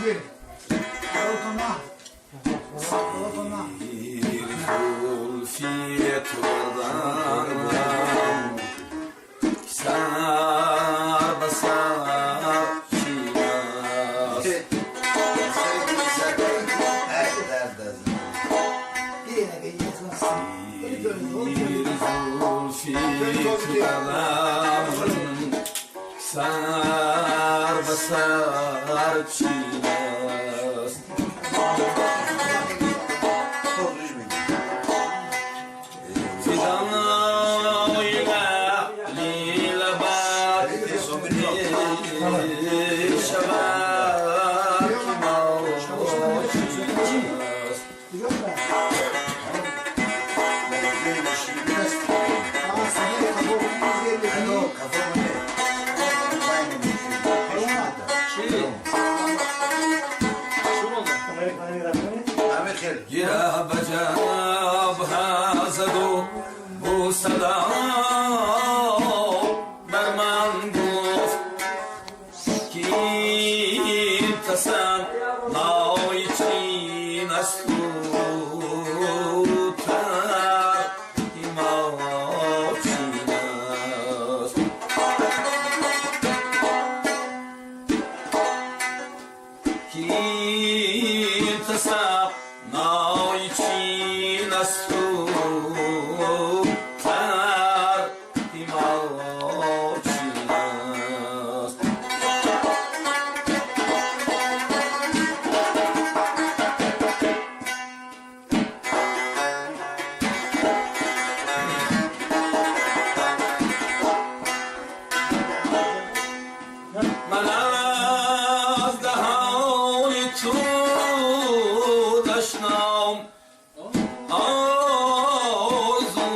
bir. Ortama. Ortama. Bir kulfiyet vardan sar basar şinas. Bir zulfiyet vardan sar basar şinas. gira bacab hazadu bu sada berman guf kim tasam naoichin astutar imachinas kim tasam naoichin astutar imachinas. من از دهان تو داشتم آرزو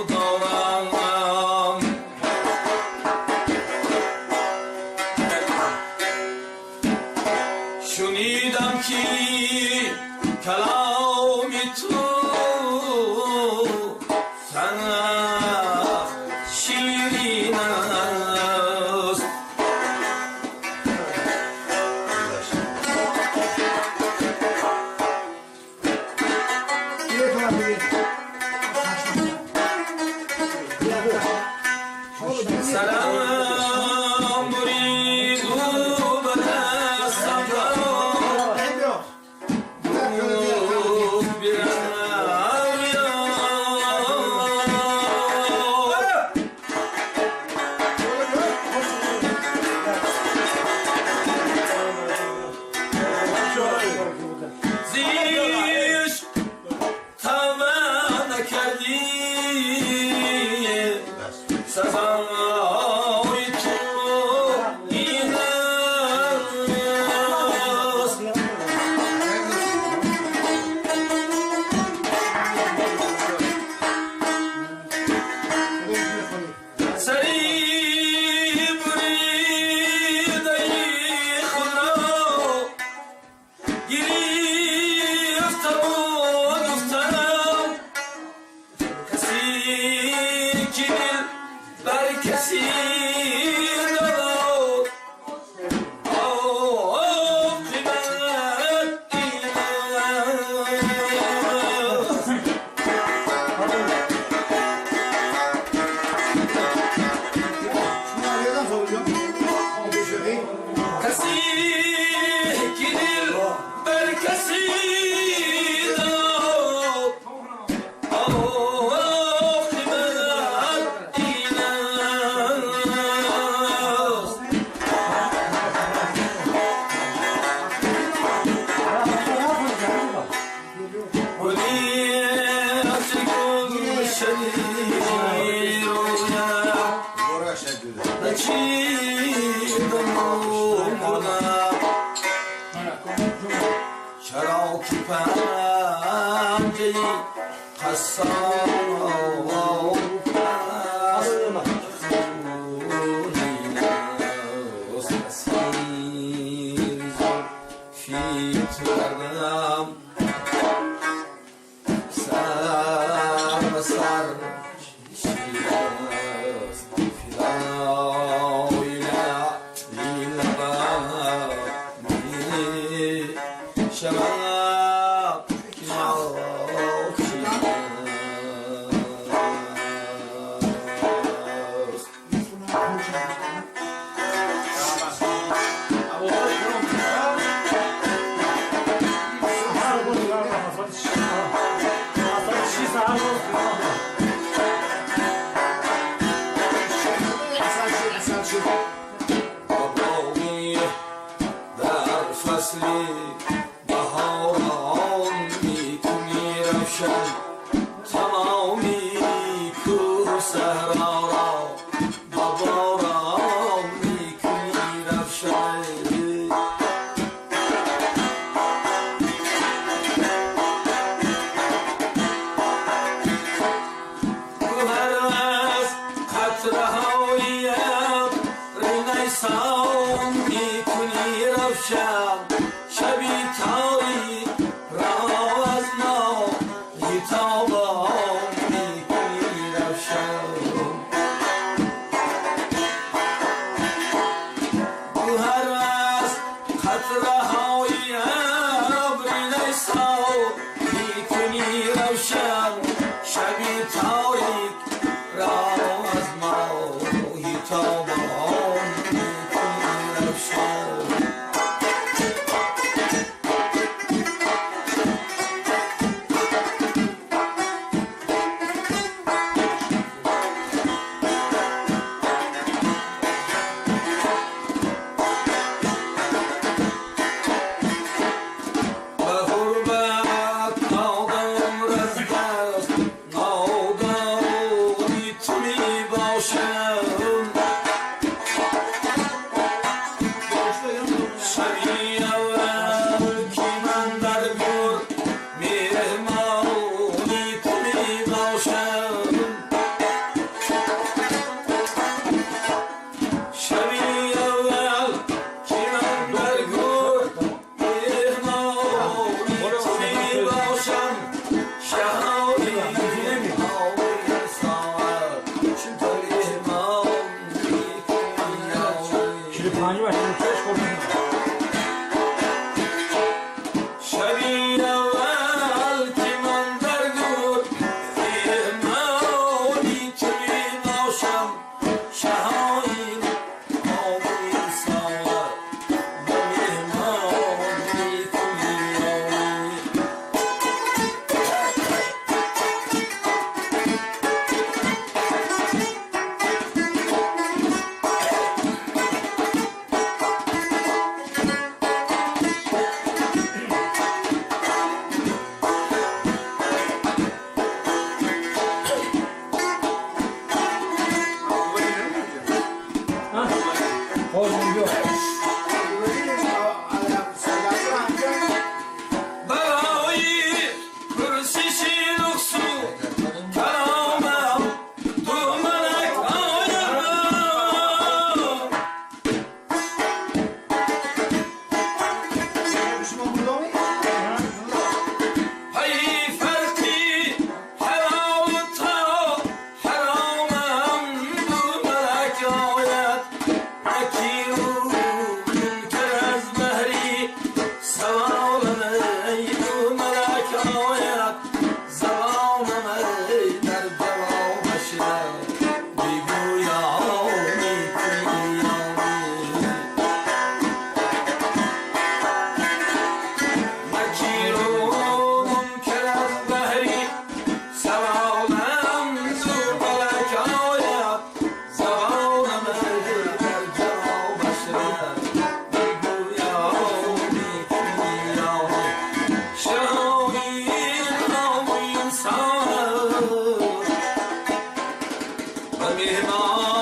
دارم شنیدم که کلام تو سخت شیرین است سلام برید و بدستم زیش تمام نکردی سزای تو این است سری بریده خود را گرفته و گفتم کسی که دل بر کسی داد عاقبت این است. کسی که دل بر کسی داد عاقبت این است. گلی از گل شدی رویم نچیدم و مردم چرا که پنجه قصار خونین است. اسیر فیت کردم سر به سر شیراز فدای لعلی لبم فصلی بهاران میکنی روشن تمامی کوه و صحرا را با باران میکنی روشن گوهر از قطره های نیسان میکنی روشن شبی تاری را از ما یتابان میکنی روشن گوهر از قطره های ابر نیسان میکنی روشن شبی تاریک را از ما یتابان میکنی روشن پانی باشه چش خوردن شبی اول که من در گور مهمانی توی باشم شهایی آبی ساور به مهمانی توی خوردن بیا برای پرسش رخصو کلامم دو ملک آید هی فرقی حلال تا حرامم دو ملک آید اکی رو منکر از بهری سوالم ای دو ملک آید زبانم ای در جوابش بگویانی کنیانی اکی رو منکر از بهری سوالم دو ملک آید زبانم ای در جوابش بگویانی کنیانی شاهی نام انسان و مهمان